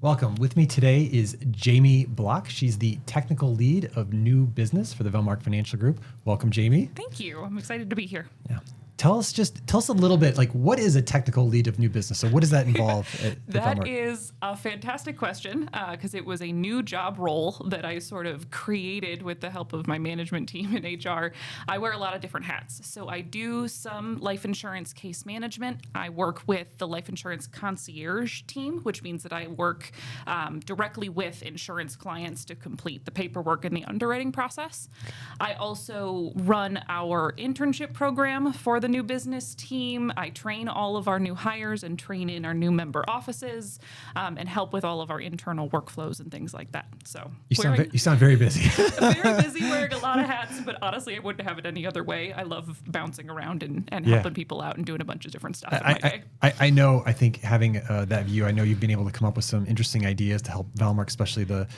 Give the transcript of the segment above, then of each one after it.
Welcome. With me today is Jamie Block. She's the technical lead of new business for the Valmark Financial Group. Welcome, Jamie. Thank you. I'm excited to be here. Yeah. Tell us a little bit, like, what is a technical lead of new business? So what does that involve at That Valmark? is a fantastic question because it was a new job role that I sort of created with the help of my management team in HR. I wear a lot of different hats. So I do some life insurance case management. I work with the life insurance concierge team, which means that I work directly with insurance clients to complete the paperwork and the underwriting process. I also run our internship program for the new business team. I train all of our new hires and train in our new member offices and help with all of our internal workflows and things like that. So You sound very busy. very busy wearing a lot of hats, but honestly, I wouldn't have it any other way. I love bouncing around and helping people out and doing a bunch of different stuff in my day. I think having that view, I know you've been able to come up with some interesting ideas to help Valmark, especially the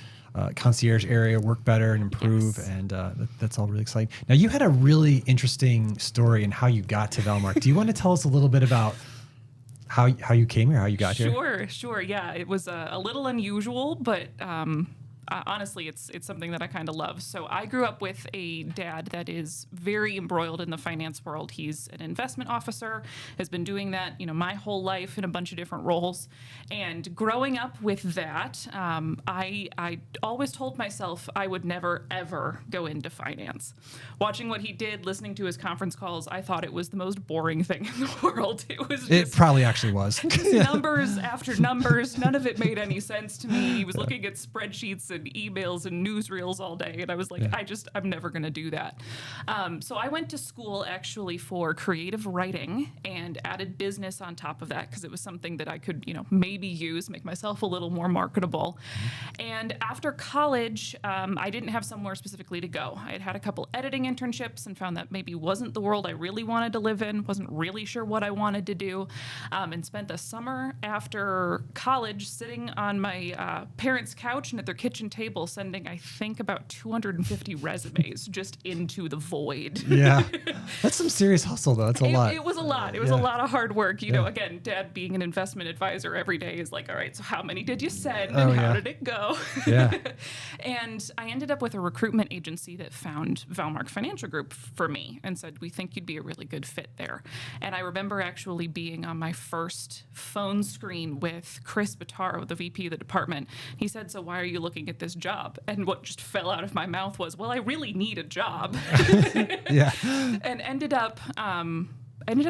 concierge area, work better and improve. Yes. And that's all really exciting. Now, you had a really interesting story in how you got to Valmark. Do you want to tell us a little bit about how you came here, how you got here? Sure. Yeah, it was a little unusual, but honestly, it's something that I kind of love. So I grew up with a dad that is very embroiled in the finance world. He's an investment officer, has been doing that, my whole life in a bunch of different roles. And growing up with that, I always told myself I would never, ever go into finance. Watching what he did, listening to his conference calls, I thought it was the most boring thing in the world. It probably actually was. Numbers after numbers. None of it made any sense to me. He was looking at spreadsheets and emails and newsreels all day. And I was like, I'm never going to do that. So I went to school actually for creative writing and added business on top of that because it was something that I could, maybe use, make myself a little more marketable. Mm-hmm. And after college, I didn't have somewhere specifically to go. I had a couple editing internships and found that maybe wasn't the world I really wanted to live in, wasn't really sure what I wanted to do, and spent the summer after college sitting on my parents' couch and at their kitchen table sending, I think, about 250 resumes just into the void. Yeah. That's some serious hustle, though. That's a lot. It was a lot. It was a lot of hard work. Again, Dad being an investment advisor every day is like, all right, so how many did you send and how did it go? Yeah. And I ended up with a recruitment agency that found Valmark Financial Group for me and said, we think you'd be a really good fit there. And I remember actually being on my first phone screen with Chris Bataro, the VP of the department. He said, so why are you looking at this job? And what just fell out of my mouth was, well, I really need a job. Yeah. And ended up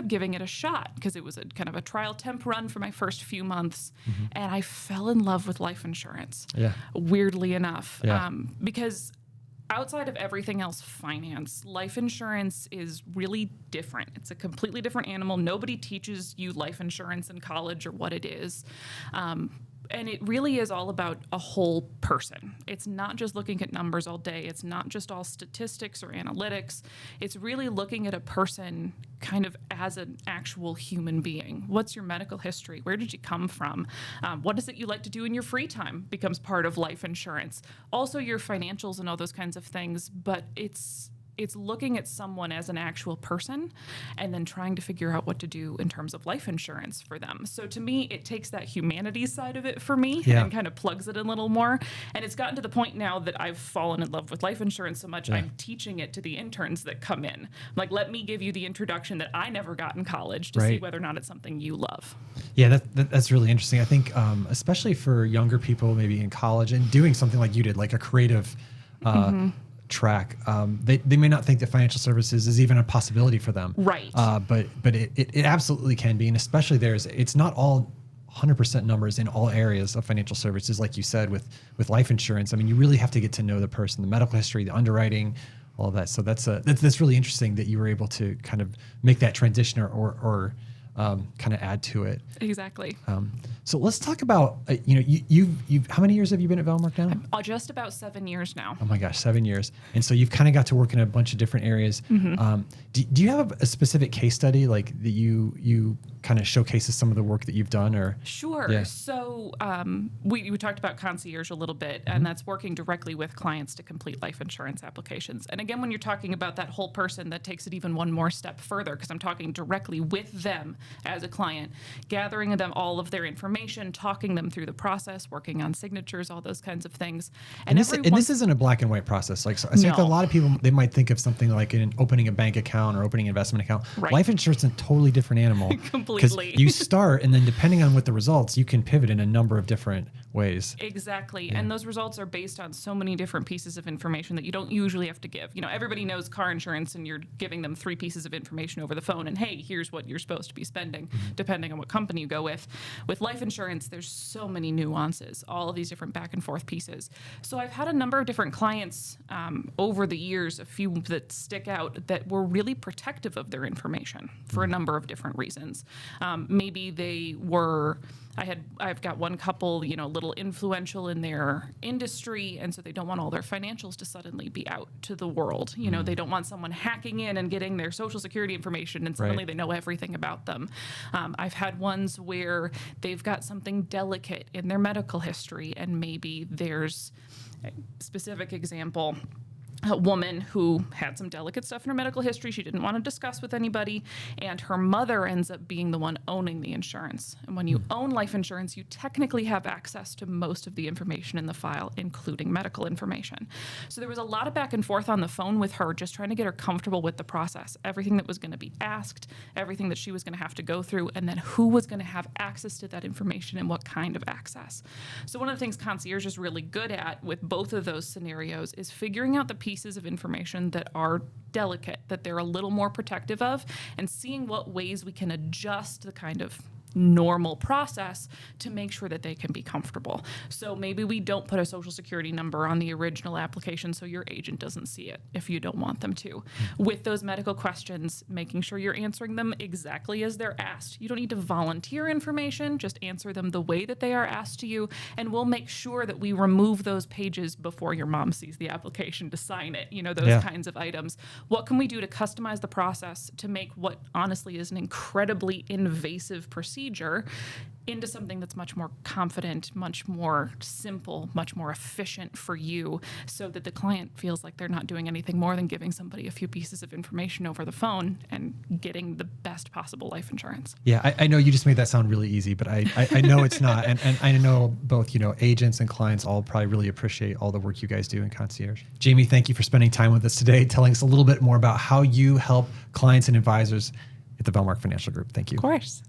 giving it a shot because it was a kind of a trial temp run for my first few months. Mm-hmm. And I fell in love with life insurance. Yeah. Weirdly enough. Yeah. Because outside of everything else, finance, life insurance is really different. It's a completely different animal. Nobody teaches you life insurance in college or what it is. And it really is all about a whole person. It's not just looking at numbers all day. It's not just all statistics or analytics. It's really looking at a person kind of as an actual human being. What's your medical history? Where did you come from? What is it you like to do in your free time becomes part of life insurance. Also your financials and all those kinds of things, but it's looking at someone as an actual person and then trying to figure out what to do in terms of life insurance for them. So to me, it takes that humanities side of it for me and kind of plugs it in a little more. And it's gotten to the point now that I've fallen in love with life insurance so much, I'm teaching it to the interns that come in. I'm like, let me give you the introduction that I never got in college to see whether or not it's something you love. Yeah, that's really interesting. I think especially for younger people, maybe in college and doing something like you did, like a creative track, they may not think that financial services is even a possibility for them. Right. But it absolutely can be, and especially it's not all 100% numbers in all areas of financial services, like you said with life insurance. I mean, you really have to get to know the person, the medical history, the underwriting, all of that. So that's really interesting that you were able to kind of make that transition or kind of add to it. Exactly. So let's talk about, you've how many years have you been at Valmark now? I'm just about 7 years now. Oh my gosh, 7 years. And so you've kind of got to work in a bunch of different areas. Mm-hmm. Do you have a specific case study like that you kind of showcases some of the work that you've done? Or Sure. Yeah. So we talked about concierge a little bit, and that's working directly with clients to complete life insurance applications. And again, when you're talking about that whole person, that takes it even one more step further because I'm talking directly with them as a client, gathering them all of their information, talking them through the process, working on signatures, all those kinds of things. And this isn't a black and white process. Like, so I think a lot of people, they might think of something like opening a bank account or opening an investment account. Right. Life insurance is a totally different animal. Completely. Because you start, and then depending on what the results, you can pivot in a number of different ways. Exactly. Yeah. And those results are based on so many different pieces of information that you don't usually have to give. You know, everybody knows car insurance, and you're giving them 3 pieces of information over the phone, and hey, here's what you're supposed to be spending, depending on what company you go with. With life insurance, there's so many nuances, all of these different back and forth pieces. So I've had a number of different clients over the years, a few that stick out, that were really protective of their information for a number of different reasons. Maybe they were, I've got one couple, you know, a little influential in their industry, and so they don't want all their financials to suddenly be out to the world. You know, they don't want someone hacking in and getting their social security information, and suddenly they know everything about them. I've had ones where they've got something delicate in their medical history, and maybe there's a specific example. A woman who had some delicate stuff in her medical history she didn't want to discuss with anybody, and her mother ends up being the one owning the insurance. And when you own life insurance, you technically have access to most of the information in the file, including medical information. So there was a lot of back and forth on the phone with her, just trying to get her comfortable with the process, everything that was going to be asked, everything that she was going to have to go through, and then who was going to have access to that information and what kind of access. So one of the things concierge is really good at with both of those scenarios is figuring out the pieces of information that are delicate, that they're a little more protective of, and seeing what ways we can adjust the kind of normal process to make sure that they can be comfortable. So maybe we don't put a social security number on the original application so your agent doesn't see it if you don't want them to. With those medical questions, making sure you're answering them exactly as they're asked. You don't need to volunteer information, just answer them the way that they are asked to you, and we'll make sure that we remove those pages before your mom sees the application to sign it, you know, those kinds of items. What can we do to customize the process to make what honestly is an incredibly invasive procedure into something that's much more confident, much more simple, much more efficient for you, so that the client feels like they're not doing anything more than giving somebody a few pieces of information over the phone and getting the best possible life insurance. Yeah, I know you just made that sound really easy, but I know it's not. And I know both, you know, agents and clients all probably really appreciate all the work you guys do in concierge. Jamie, thank you for spending time with us today, telling us a little bit more about how you help clients and advisors at the Valmark Financial Group. Thank you. Of course.